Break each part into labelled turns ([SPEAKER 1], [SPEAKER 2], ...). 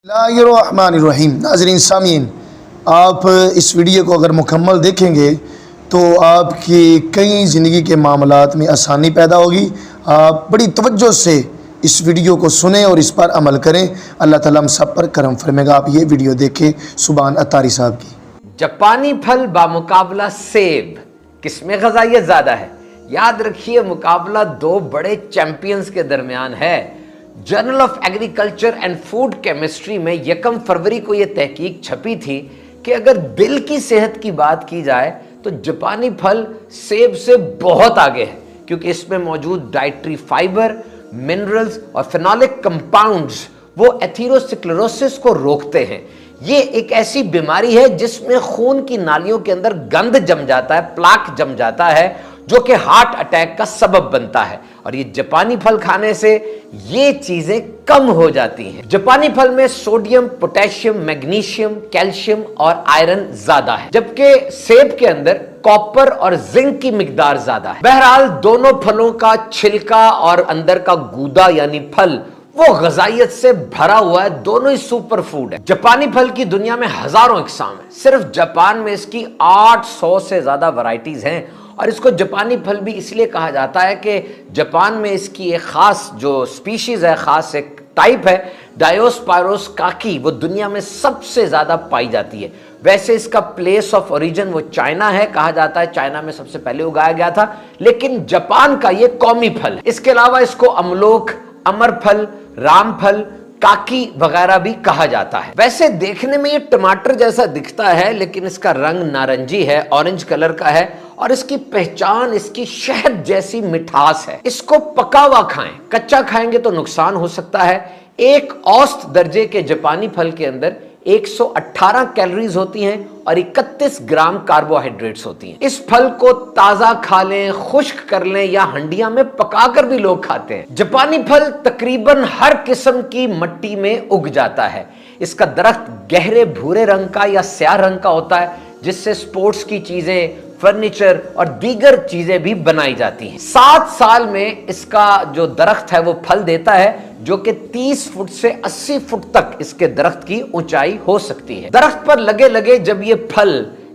[SPEAKER 1] बिस्मिल्लाहिर्रहमानिर्रहीम। नाज़रीन सामीन, आप इस वीडियो को अगर मुकम्मल देखेंगे तो आपकी कई ज़िंदगी के मामलात में आसानी पैदा होगी। आप बड़ी तवज्जो से इस वीडियो को सुने और इस पर अमल करें। अल्लाह ताला हम सब पर करम फरमाएगा। आप ये वीडियो देखें सुभान अतारी साहब की।
[SPEAKER 2] जापानी फल बामुकाबला सेब किसमें ग़ज़ाइयत ज़्यादा है? याद रखिए, मुकाबला दो बड़े चैंपियंस के दरमियान है। Journal of agriculture and food chemistry में 1 फरवरी को यह तहकीक छपी थी कि अगर दिल की सेहत की बात की जाए तो जापानी फल सेब से बहुत आगे है, क्योंकि इसमें मौजूद डाइटरी फाइबर, मिनरल्स और फिनोलिक कंपाउंड्स वो एथेरोस्क्लेरोसिस को रोकते हैं। ये एक ऐसी बीमारी है जिसमें खून की नालियों के अंदर गंद जम जाता है, प्लाक जम जाता है, जो कि हार्ट अटैक का सबब बनता है। और ये जापानी फल खाने से ये चीजें कम हो जाती हैं। जापानी फल में सोडियम, पोटेशियम, मैग्नीशियम, कैल्शियम और आयरन ज्यादा है, जबकि सेब के अंदर कॉपर और जिंक की मिकदार ज्यादा है। बहरहाल दोनों फलों का छिलका और अंदर का गूदा यानी फल वो ग़ज़ाइयत से भरा हुआ है। दोनों ही सुपर फूड है। जापानी फल की दुनिया में हजारों इकसाम है। सिर्फ जापान में इसकी 800 से ज्यादा वैरायटीज हैं। और इसको जापानी फल भी इसलिए कहा जाता है कि जापान में इसकी एक खास जो स्पीशीज है, खास एक टाइप है डायोस्पायरोस काकी, वो दुनिया में सबसे ज्यादा पाई जाती है। वैसे इसका प्लेस ऑफ ओरिजिन वो चाइना है, कहा जाता है चाइना में सबसे पहले उगाया गया था, लेकिन जापान का ये कौमी फल है। इसके अलावा इसको अमलोक, अमरफल, रामफल, काकी वगैरह भी कहा जाता है। वैसे देखने में ये टमाटर जैसा दिखता है, लेकिन इसका रंग नारंगी है, ऑरेंज कलर का है, और इसकी पहचान इसकी शहद जैसी मिठास है। इसको पका हुआ खाएं, कच्चा खाएंगे तो नुकसान हो सकता है। एक औसत दर्जे के जापानी फल के अंदर 118 कैलोरीज होती हैं और 31 ग्राम कार्बोहाइड्रेट्स होती हैं। इस फल को ताजा खा लें, खुश्क कर लें या हंडिया में पकाकर भी लोग खाते हैं। जापानी फल तकरीबन हर किस्म की मिट्टी में उग जाता है। इसका दरख्त गहरे भूरे रंग का या स्याह रंग का होता है, जिससे स्पोर्ट्स की चीजें, फर्नीचर और दीगर चीजें भी बनाई जाती हैं। 7 साल में इसका जो दरख्त है वो फल देता है, जो कि 30 फुट से 80 फुट तक इसके दरख्त की ऊंचाई हो सकती है। दरख्त पर लगे लगे जब ये फल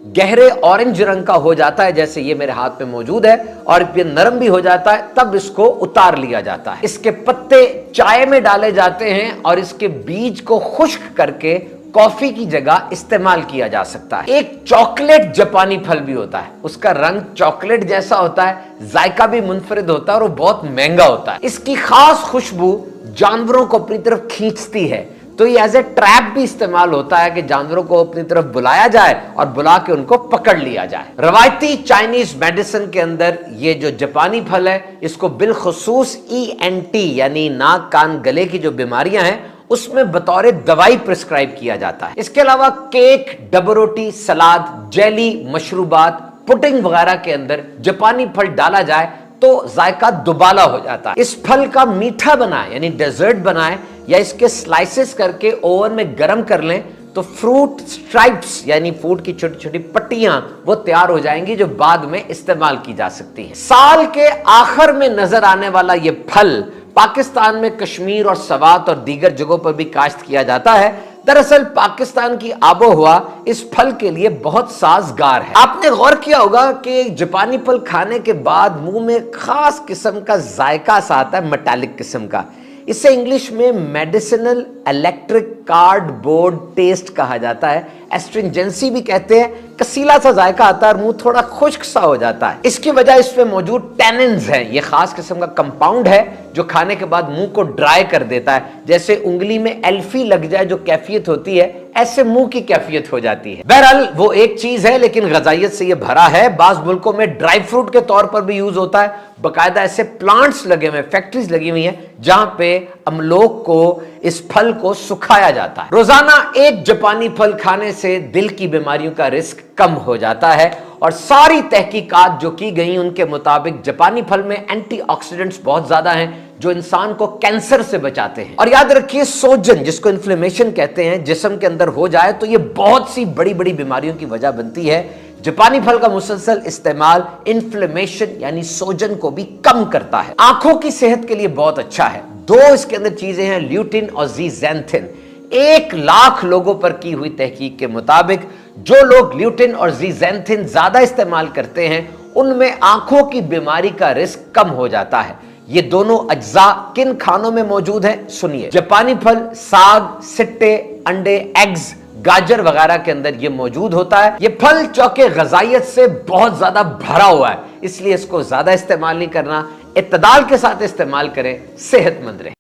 [SPEAKER 2] गहरे ऑरेंज रंग का हो जाता है, जैसे ये मेरे हाथ में मौजूद है, और ये नरम भी हो जाता है, तब इसको उतार लिया जाता है। इसके पत्ते चाय में डाले जाते हैं और इसके बीज को खुश्क करके कॉफी की जगह इस्तेमाल किया जा सकता है। एक चॉकलेट जापानी फल भी होता है। उसका रंग चॉकलेट जैसा होता है, जायका भी मुनफरिद होता है और वो बहुत महंगा होता है। इसकी खास खुशबू जानवरों को अपनी तरफ खींचती है, तो ये एज ए ट्रैप भी इस्तेमाल होता है कि जानवरों को अपनी तरफ बुलाया जाए और बुला के उनको पकड़ लिया जाए। रवायती चाइनीज मेडिसिन के अंदर ये जो जापानी फल है, इसको बिलखुसूस ENT यानी नाक कान गले की जो बीमारियां हैं उसमें बतौर दवाई प्रिस्क्राइब किया जाता है। इसके अलावा केक, डबल रोटी, सलाद, जेली, मशरूबात, पुडिंग वगैरह के अंदर जापानी फल डाला जाए तो जायका दुबाला हो जाता है। इस फल का मीठा बनाए यानी डेजर्ट बनाए या इसके स्लाइसेस करके ओवन में गर्म कर लें तो फ्रूट स्ट्राइप्स यानी फूड की छोटी छोटी पट्टियां वो तैयार हो जाएंगी, जो बाद में इस्तेमाल की जा सकती हैं। साल के आखिर में नजर आने वाला ये फल पाकिस्तान में कश्मीर और सवात और दीगर जगहों पर भी काश्त किया जाता है। दरअसल पाकिस्तान की आबोहवा इस फल के लिए बहुत साजगार है। आपने गौर किया होगा कि जापानी फल खाने के बाद मुंह में खास किस्म का जायका सा आता है, मेटालिक किस्म का। इसे इंग्लिश में मेडिसिनल इलेक्ट्रिक कार्डबोर्ड टेस्ट कहा जाता है। एस्ट्रिंजेंसी भी कहते हैं। कसीला सा जायका आता है और मुंह थोड़ा खुश्क सा हो जाता है। इसकी वजह इसमें मौजूद टैनिन्स हैं। ये खास किस्म का कंपाउंड है जो खाने के बाद मुंह को ड्राई कर देता है। जैसे उंगली में एल्फी लग जाए जो कैफियत होती है, ऐसे मुंह की कैफियत हो जाती है। बहरहाल वो एक चीज है, लेकिन ग़ज़ाइयत से ये भरा है। बाज़ मुल्कों में ड्राई फ्रूट के तौर पर भी यूज होता है। बाकायदा ऐसे प्लांट्स लगे हुए, फैक्ट्रीज लगी हुई हैं जहां पे अमलोक को, इस फल को सुखाया जाता है। रोजाना एक जापानी फल खाने से दिल की बीमारियों का रिस्क कम हो जाता है। और सारी तहकीकात जो की गई उनके मुताबिक जापानी फल में एंटीऑक्सीडेंट्स बहुत ज्यादा हैं, जो इंसान को कैंसर से बचाते हैं। और याद रखिए, सोजन जिसको इन्फ्लेमेशन कहते हैं, जिस्म के अंदर हो जाए तो ये बहुत सी बड़ी बड़ी बीमारियों की वजह बनती है। जापानी फल का मुसलसल इस्तेमाल इन्फ्लेमेशन यानी सोजन को भी कम करता है। आंखों की सेहत के लिए बहुत अच्छा है। दो इसके अंदर चीजें हैं, ल्यूटिन और ज़ीज़ैंथिन। 1 लाख लोगों पर की हुई तहकीक के मुताबिक जो लोग ल्यूटिन और ज़ीज़ैंथिन ज्यादा इस्तेमाल करते हैं उनमें आंखों की बीमारी का रिस्क कम हो जाता है। ये दोनों अज्जा किन खानों में मौजूद हैं, सुनिए। जापानी फल, साग, सिट्टे, अंडे, एग्स, गाजर वगैरह के अंदर ये मौजूद होता है। ये फल चौके गजाइत से बहुत ज्यादा भरा हुआ है, इसलिए इसको ज्यादा इस्तेमाल नहीं करना, इत्तदाल के साथ इस्तेमाल करें, सेहतमंद रहें।